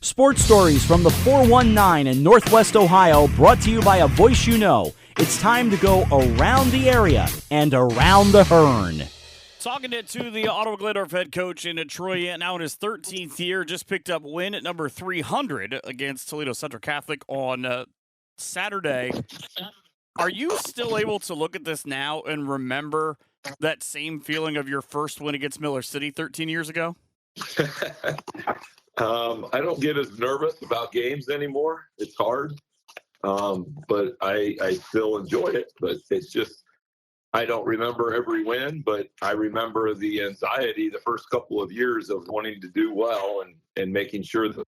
Sports stories from the 419 in Northwest Ohio, brought to you by a voice you know. It's time to go around the area and around the Hearn. Talking it to the Ottawa Glandorf head coach in Troy Yant, now in his 13th year, just picked up win at number 300 against Toledo Central Catholic on Saturday. Are you still able to look at this now and remember that same feeling of your first win against Miller City 13 years ago? I don't get as nervous about games anymore. It's hard, but I still enjoy it. But it's just, I don't remember every win, but I remember the anxiety the first couple of years of wanting to do well and making sure that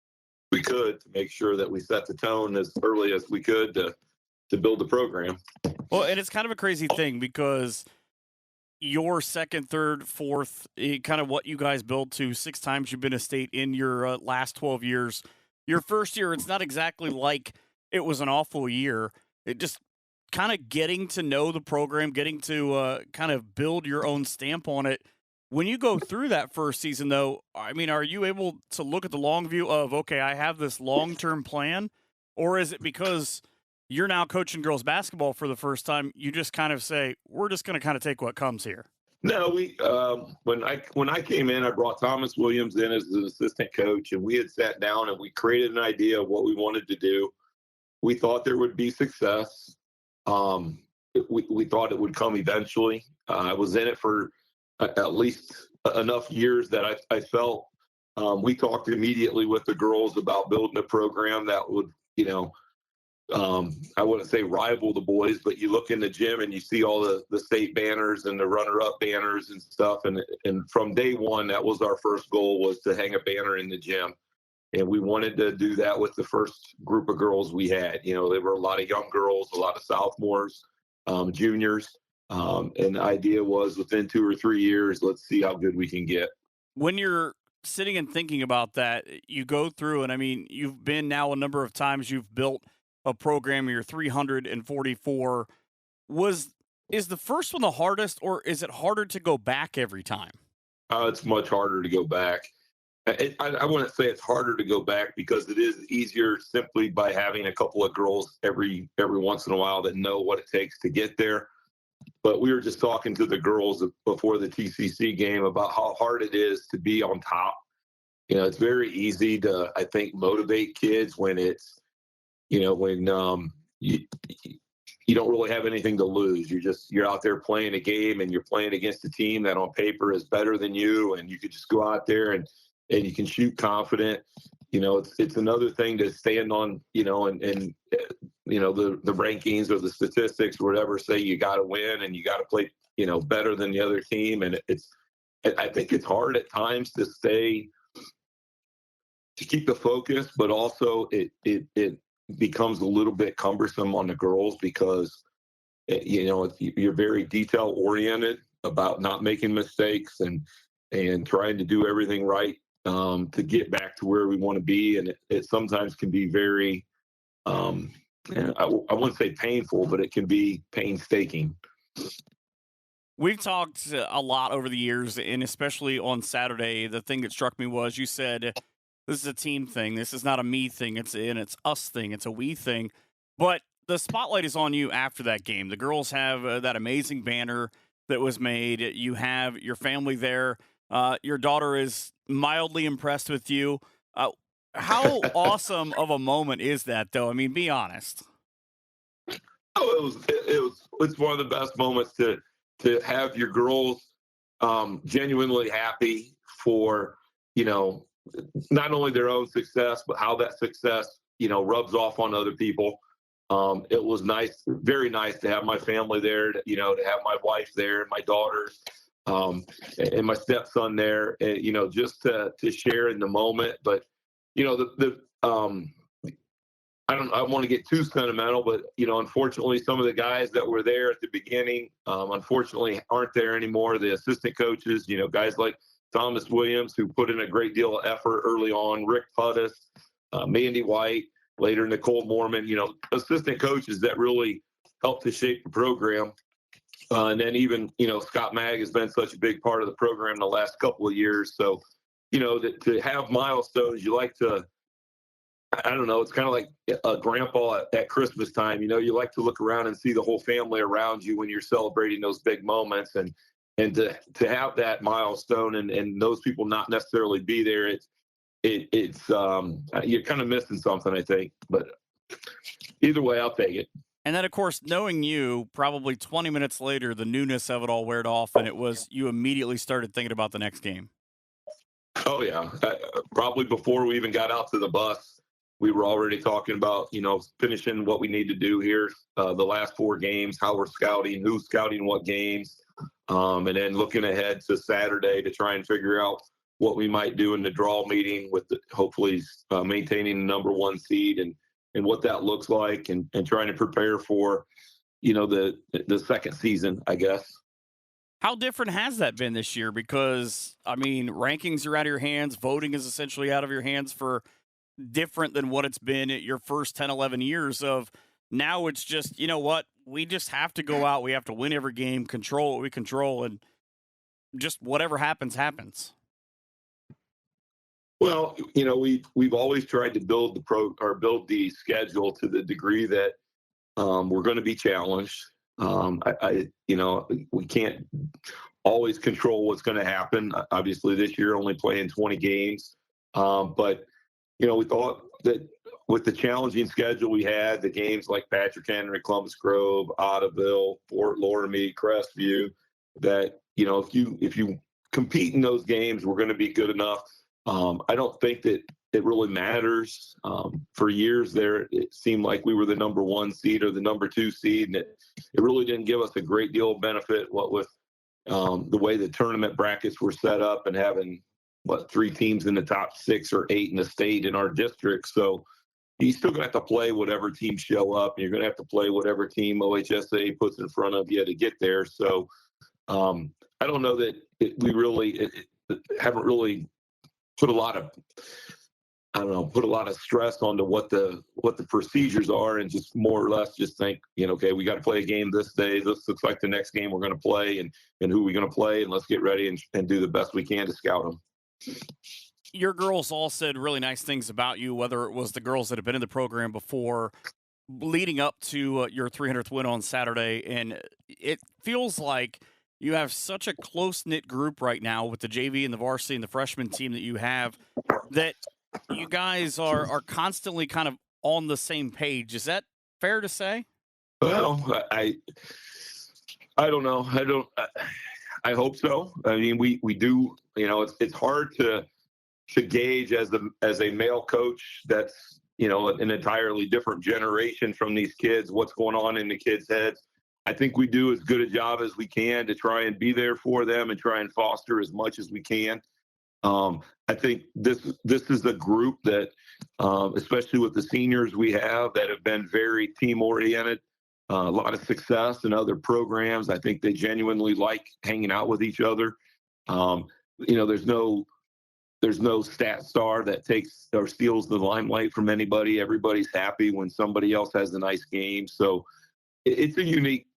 we could, to make sure that we set the tone as early as we could to build the program. Well, and it's kind of a crazy thing because your second, third, fourth, kind of what you guys build to, 6 times you've been a state in your last 12 years. Your first year, it's not exactly like it was an awful year. It just kind of getting to know the program, getting to kind of build your own stamp on it. When you go through that first season, though, I mean, are you able to look at the long view of, okay, I have this long-term plan? Or is it because you're now coaching girls basketball for the first time, you just kind of say, we're just going to kind of take what comes here? No, we when I came in, I brought Thomas Williams in as an assistant coach, and we had sat down and we created an idea of what we wanted to do. We thought there would be success. We thought it would come eventually. I was in it for at least enough years that I felt we talked immediately with the girls about building a program that would, I wouldn't say rival the boys, but you look in the gym and you see all the state banners and the runner-up banners and stuff. And from day one, that was our first goal, was to hang a banner in the gym. And we wanted to do that with the first group of girls we had. There were a lot of young girls, a lot of sophomores, juniors. And the idea was within 2 or 3 years, let's see how good we can get. When you're sitting and thinking about that, you go through, and I mean, you've been now a number of times, you've built a program, you're 344. Is the first one the hardest, or is it harder to go back every time? It's much harder to go back. I wouldn't say it's harder to go back because it is easier simply by having a couple of girls every once in a while that know what it takes to get there. But we were just talking to the girls before the TCC game about how hard it is to be on top. It's very easy to, I think, motivate kids when it's, when you don't really have anything to lose. You're out there playing a game and you're playing against a team that on paper is better than you, and you could just go out there and you can shoot confident. It's another thing to stand on, and the rankings or the statistics or whatever say you got to win and you got to play, better than the other team. And I think it's hard at times to keep the focus, but also it becomes a little bit cumbersome on the girls because, you're very detail oriented about not making mistakes and trying to do everything right to get back to where we want to be. And it sometimes can be very, I wouldn't say painful, but it can be painstaking. We've talked a lot over the years, and especially on Saturday, the thing that struck me was you said, this is a team thing. This is not a me thing. It's us thing. It's a we thing. But the spotlight is on you after that game. The girls have that amazing banner that was made. You have your family there. Your daughter is mildly impressed with you. How awesome of a moment is that, though? I mean, be honest. Oh, it's one of the best moments to have your girls genuinely happy for, not only their own success, but how that success, rubs off on other people. It was nice, very nice to have my family there, to have my wife there and my daughters, and my stepson there, and, just to share in the moment. But, I don't want to get too sentimental, but, unfortunately, some of the guys that were there at the beginning, unfortunately aren't there anymore. The assistant coaches, guys like Thomas Williams, who put in a great deal of effort early on, Rick Puttis, Mandy White, later Nicole Mormon, assistant coaches that really helped to shape the program. And then even, Scott Magg has been such a big part of the program the last couple of years. So, to have milestones, you like to I don't know. It's kind of like a grandpa at Christmas time. You like to look around and see the whole family around you when you're celebrating those big moments, and to have that milestone and those people not necessarily be there, it's you're kind of missing something, I think. But either way, I'll take it. And then, of course, knowing you, probably 20 minutes later, the newness of it all wore off, and you immediately started thinking about the next game. Oh, yeah. Probably before we even got out to the bus, we were already talking about, finishing what we need to do here, the last 4 games, how we're scouting, who's scouting what games, and then looking ahead to Saturday to try and figure out what we might do in the draw meeting with hopefully maintaining the number 1 seed and what that looks like and trying to prepare for, the second season, I guess. How different has that been this year? Because, I mean, rankings are out of your hands. Voting is essentially out of your hands for different than what it's been at your first 10, 11 years of now it's just, you know what? We just have to go out. We have to win every game, control what we control, and just whatever happens, happens. Well, we've always tried to build build the schedule to the degree that we're going to be challenged. We can't always control what's going to happen. Obviously, this year only playing 20 games, but we thought that with the challenging schedule we had, the games like Patrick Henry, Columbus Grove, Ottaville, Fort Laramie, Crestview, that if you compete in those games, we're going to be good enough. I don't think that it really matters. For years there, it seemed like we were the number 1 seed or the number 2 seed, and it really didn't give us a great deal of benefit. What with the way the tournament brackets were set up and having 3 teams in the top 6 or 8 in the state in our district. So you still gonna have to play whatever teams show up, and you're gonna have to play whatever team OHSA puts in front of you to get there. So I don't know that we really haven't really put a lot of stress onto what the procedures are, and just more or less just think, okay, we got to play a game this day. This looks like the next game we're going to play, and who we're going to play, and let's get ready and do the best we can to scout them. Your girls all said really nice things about you, whether it was the girls that have been in the program before, leading up to your 300th win on Saturday. And it feels like you have such a close-knit group right now with the JV and the varsity and the freshman team that you have, that you guys are constantly kind of on the same page. Is that fair to say? Well, I don't know. I hope so. I mean, we do. It's hard to gauge as a male coach that's an entirely different generation from these kids. What's going on in the kids' heads? I think we do as good a job as we can to try and be there for them and try and foster as much as we can. I think this is a group that, especially with the seniors we have that have been very team oriented, a lot of success in other programs. I think they genuinely like hanging out with each other. There's no stat star that takes or steals the limelight from anybody. Everybody's happy when somebody else has a nice game. So it's a unique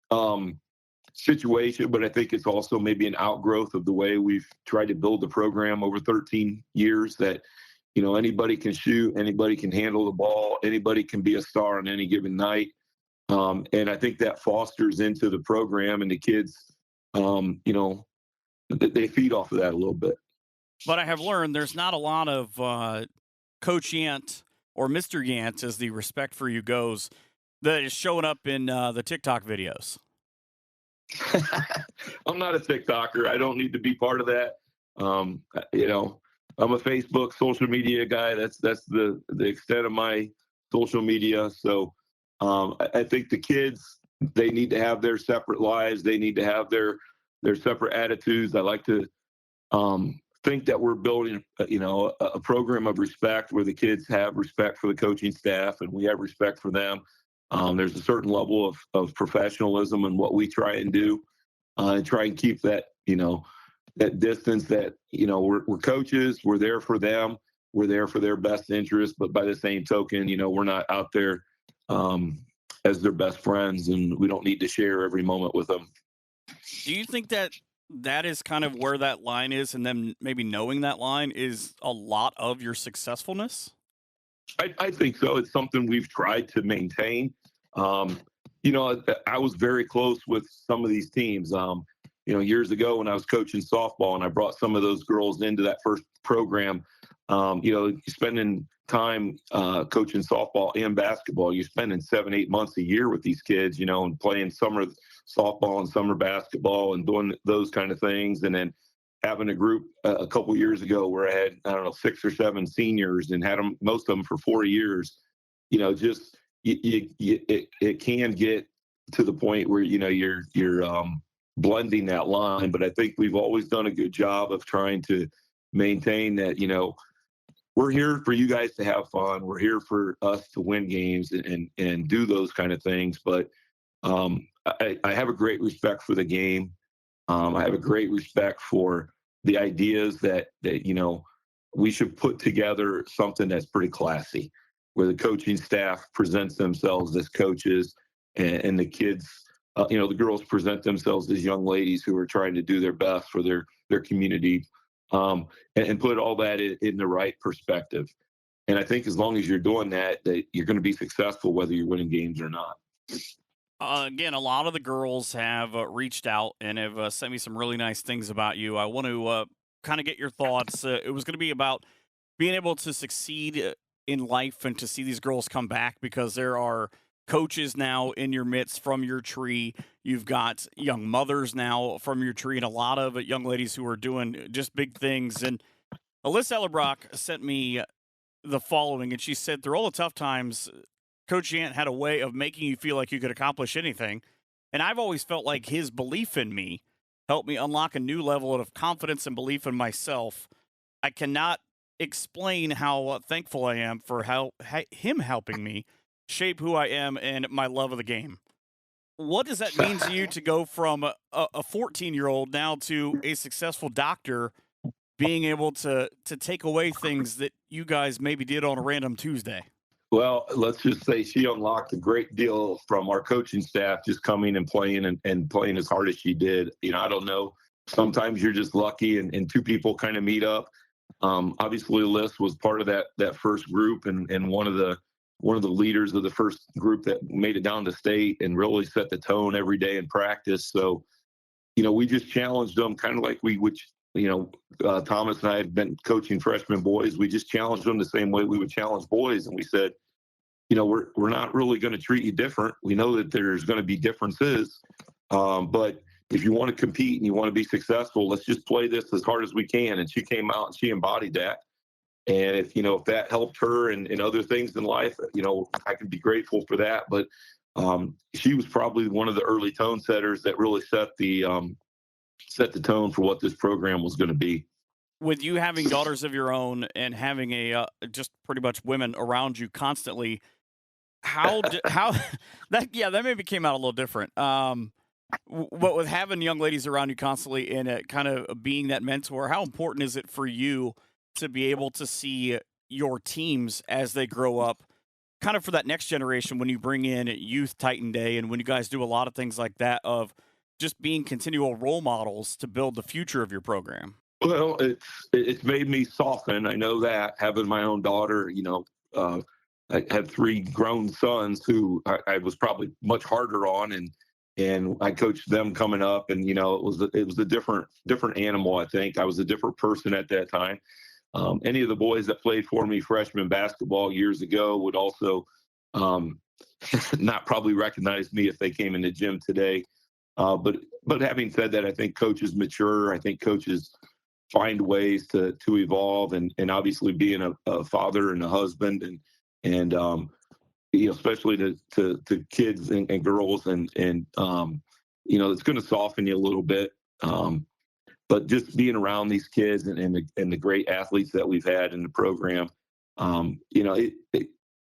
situation, but I think it's also maybe an outgrowth of the way we've tried to build the program over 13 years, that anybody can shoot, anybody can handle the ball, anybody can be a star on any given night, and I think that fosters into the program, and the kids they feed off of that a little bit. But I have learned there's not a lot of Coach Yant or Mr. Yant, as the respect for you goes, that is showing up in the TikTok videos. I'm not a TikToker. I don't need to be part of that. I'm a Facebook social media guy. That's the extent of my social media. So I think the kids, they need to have their separate lives. They need to have their separate attitudes. I like to think that we're building, a program of respect where the kids have respect for the coaching staff and we have respect for them. There's a certain level of professionalism in what we try and do, and try and keep that, that distance that, we're coaches, we're there for them, we're there for their best interest. But by the same token, we're not out there as their best friends, and we don't need to share every moment with them. Do you think that is kind of where that line is, and then maybe knowing that line is a lot of your successfulness? I think so. It's something we've tried to maintain. I was very close with some of these teams. Years ago when I was coaching softball and I brought some of those girls into that first program, spending time coaching softball and basketball, you're spending 7-8 months a year with these kids, and playing summer softball and summer basketball and doing those kind of things. And then having a group a couple years ago where I had, 6 or 7 seniors and had them, most of them for 4 years, it can get to the point where, you're blending that line. But I think we've always done a good job of trying to maintain that, we're here for you guys to have fun. We're here for us to win games and do those kind of things. But I have a great respect for the game. I have a great respect for the ideas that we should put together something that's pretty classy, where the coaching staff presents themselves as coaches and the kids, the girls present themselves as young ladies who are trying to do their best for their community, and put all that in the right perspective. And I think as long as you're doing that you're going to be successful, whether you're winning games or not. Again, a lot of the girls have reached out and have sent me some really nice things about you. I want to kind of get your thoughts. It was going to be about being able to succeed in life and to see these girls come back, because there are coaches now in your midst from your tree. You've got young mothers now from your tree and a lot of young ladies who are doing just big things. And Alyssa Ellerbrock sent me the following, and she said, through all the tough times, Coach Yant had a way of making you feel like you could accomplish anything. And I've always felt like his belief in me helped me unlock a new level of confidence and belief in myself. I cannot explain how thankful I am for him helping me shape who I am and my love of the game. What does that mean to you to go from a 14-year-old now to a successful doctor, being able to take away things that you guys maybe did on a random Tuesday? Well, let's just say she unlocked a great deal from our coaching staff, just coming and playing and playing as hard as she did. I don't know. Sometimes you're just lucky and two people kind of meet up. Obviously, Liz was part of that first group and one of the leaders of the first group that made it down to state and really set the tone every day in practice. So, we just challenged them kind of like we would, Thomas and I had been coaching freshman boys. We just challenged them the same way we would challenge boys. And we said, we're not really going to treat you different. We know that there's going to be differences. But if you want to compete and you want to be successful, let's just play this as hard as we can. And she came out and she embodied that. And if that helped her and other things in life, I can be grateful for that. But she was probably one of the early tone setters that really set the tone for what this program was going to be. With you having daughters of your own and having just pretty much women around you constantly, how that maybe came out a little different. But with having young ladies around you constantly and kind of being that mentor, how important is it for you to be able to see your teams as they grow up, kind of for that next generation when you bring in Youth Titan Day and when you guys do a lot of things like that, of just being continual role models to build the future of your program? Well, it's made me soften. I know that, having my own daughter, I had 3 grown sons who I was probably much harder on, and I coached them coming up, and it was a different animal. I think I was a different person at that time. Any of the boys that played for me freshman basketball years ago would also not probably recognize me if they came in the gym today. But having said that, I think coaches mature. I think coaches find ways to evolve, and obviously being a father and a husband and especially to kids and girls and it's going to soften you a little bit. But just being around these kids and the great athletes that we've had in the program,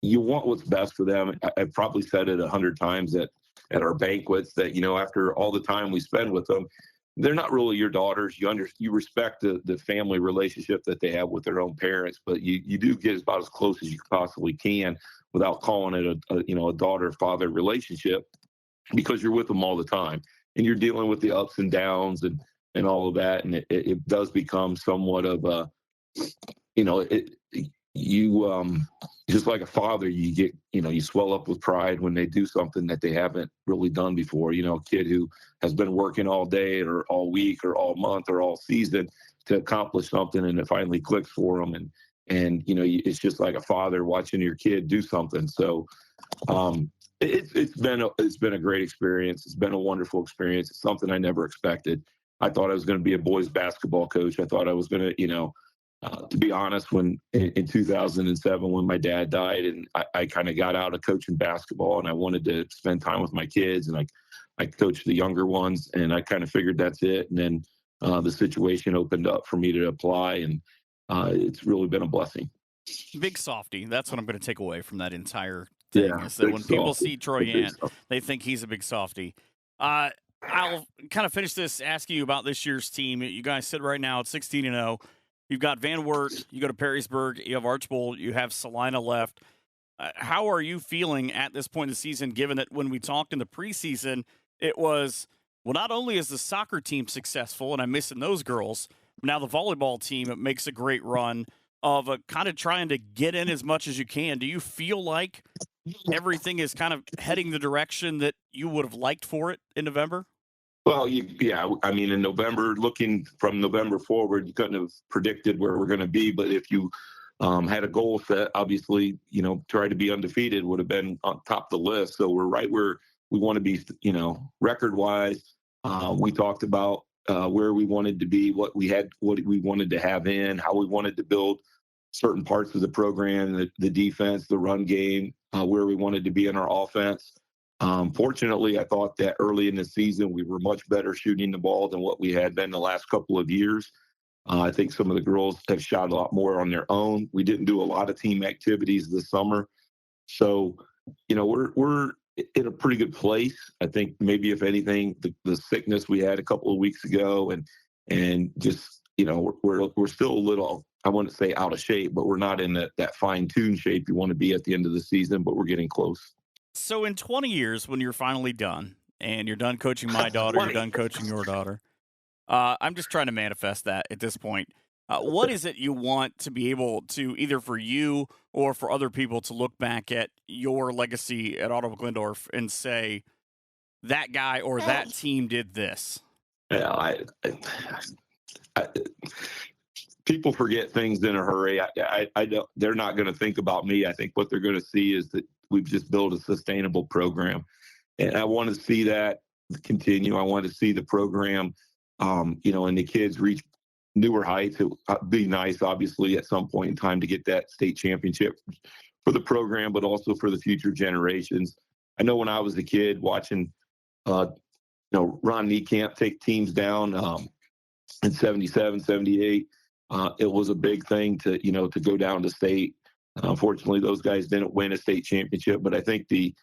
you want what's best for them. I've probably said it 100 times at our banquets that, after all the time we spend with them, they're not really your daughters. You respect the family relationship that they have with their own parents, but you do get about as close as you possibly can without calling it a daughter-father relationship, because you're with them all the time and you're dealing with the ups and downs and all of that. And it does become somewhat of a, you just like a father, you get, you swell up with pride when they do something that they haven't really done before. A kid who has been working all day or all week or all month or all season to accomplish something, and it finally clicks for them. And it's just like a father watching your kid do something. So it's been a great experience. It's been a wonderful experience. It's something I never expected. I thought I was going to be a boys basketball coach. I thought I was going to, to be honest, when in 2007, when my dad died, and I kind of got out of coaching basketball, and I wanted to spend time with my kids, and I coached the younger ones, and I kind of figured that's it. And then the situation opened up for me to apply, and it's really been a blessing. Big softy. That's what I'm going to take away from that entire thing. Yeah, is that when people see Troy Yant, they think he's a big softy. I'll kind of finish this asking you about this year's team. You guys sit right now at 16-0. You've got Van Wert, you go to Perrysburg, you have Archbold, you have Salina left. How are you feeling at this point in the season, given that when we talked in the preseason, it was, well, not only is the soccer team successful, and I'm missing those girls, now the volleyball team makes a great run of kind of trying to get in as much as you can. Do you feel like everything is kind of heading the direction that you would have liked for it in November? Well, yeah. I mean, in November, looking from November forward, you couldn't have predicted where we're going to be. But if you had a goal set, obviously, try to be undefeated would have been on top of the list. So we're right where we want to be, record-wise. We talked about where we wanted to be, what we wanted to have in, how we wanted to build certain parts of the program, the defense, the run game, where we wanted to be in our offense. Fortunately, I thought that early in the season, we were much better shooting the ball than what we had been the last couple of years. I think some of the girls have shot a lot more on their own. We didn't do a lot of team activities this summer. So, we're in a pretty good place. I think maybe if anything, the sickness we had a couple of weeks ago and just, we're still a little, I wouldn't say out of shape, but we're not in that fine-tuned shape you want to be at the end of the season, but we're getting close. So in 20 years, when you're finally done, and you're done coaching my daughter, you're done coaching your daughter, I'm just trying to manifest that at this point. What is it you want to be able to, either for you or for other people, to look back at your legacy at Ottawa Glandorf and say, that guy or that team did this? Yeah, people forget things in a hurry. I don't. They're not going to think about me. I think what they're going to see is that we've just built a sustainable program, and I want to see that continue. I want to see the program, and the kids reach newer heights. It would be nice, obviously, at some point in time to get that state championship for the program, but also for the future generations. I know when I was a kid watching, Ron Niekamp take teams down in 77, 78. It was a big thing to go down to state. Unfortunately, those guys didn't win a state championship, but I think the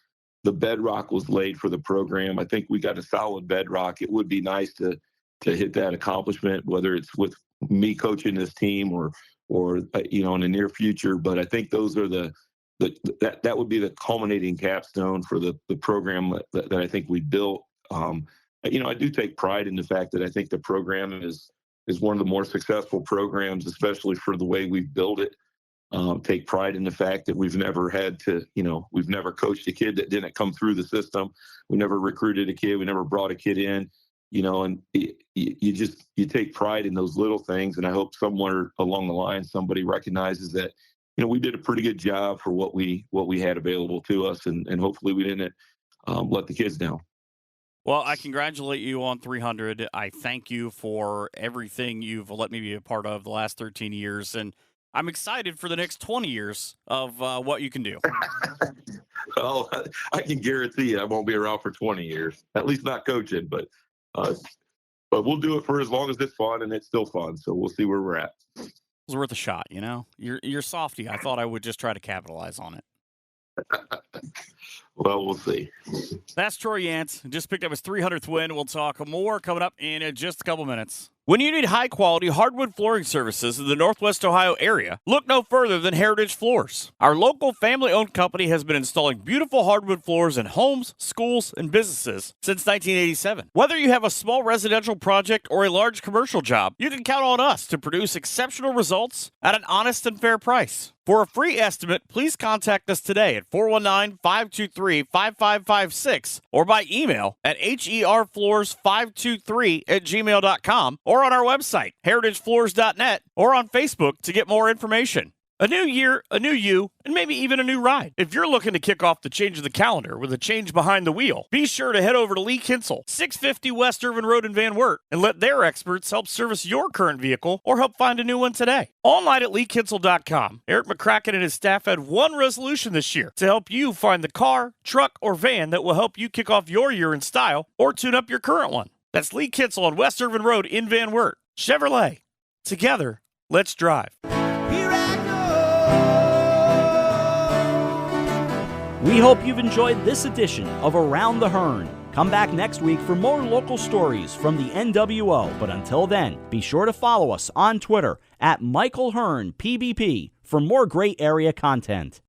bedrock was laid for the program. I think we got a solid bedrock. It would be nice to hit that accomplishment, whether it's with me coaching this team or in the near future. But I think those are that would be the culminating capstone for the program that I think we built. I do take pride in the fact that I think the program is one of the more successful programs, especially for the way we've built it. Take pride in the fact that we've never we've never coached a kid that didn't come through the system. We never recruited a kid. We never brought a kid in, and you take pride in those little things. And I hope somewhere along the line, somebody recognizes that, we did a pretty good job for what we had available to us. And hopefully we didn't let the kids down. Well, I congratulate you on 300. I thank you for everything you've let me be a part of the last 13 years. And I'm excited for the next 20 years of what you can do. Well, I can guarantee you I won't be around for 20 years, at least not coaching. But we'll do it for as long as it's fun, and it's still fun. So we'll see where we're at. It was worth a shot, You're softy. I thought I would just try to capitalize on it. Well, we'll see. That's Troy Yant. Just picked up his 300th win. We'll talk more coming up in just a couple minutes. When you need high-quality hardwood flooring services in the Northwest Ohio area, look no further than Heritage Floors. Our local family-owned company has been installing beautiful hardwood floors in homes, schools, and businesses since 1987. Whether you have a small residential project or a large commercial job, you can count on us to produce exceptional results at an honest and fair price. For a free estimate, please contact us today at 419-523-5556 or by email at herfloors523@gmail.com or on our website, heritagefloors.net, or on Facebook to get more information. A new year, a new you, and maybe even a new ride. If you're looking to kick off the change of the calendar with a change behind the wheel, be sure to head over to Lee Kinsel, 650 West Irvin Road in Van Wert, and let their experts help service your current vehicle or help find a new one today. Online at leekinsel.com, Eric McCracken and his staff had one resolution this year to help you find the car, truck, or van that will help you kick off your year in style or tune up your current one. That's Lee Kinsel on West Irvin Road in Van Wert. Chevrolet. Together, let's drive. We hope you've enjoyed this edition of Around the Hearn. Come back next week for more local stories from the NWO. But until then, be sure to follow us on Twitter at Michael Hearn PBP for more great area content.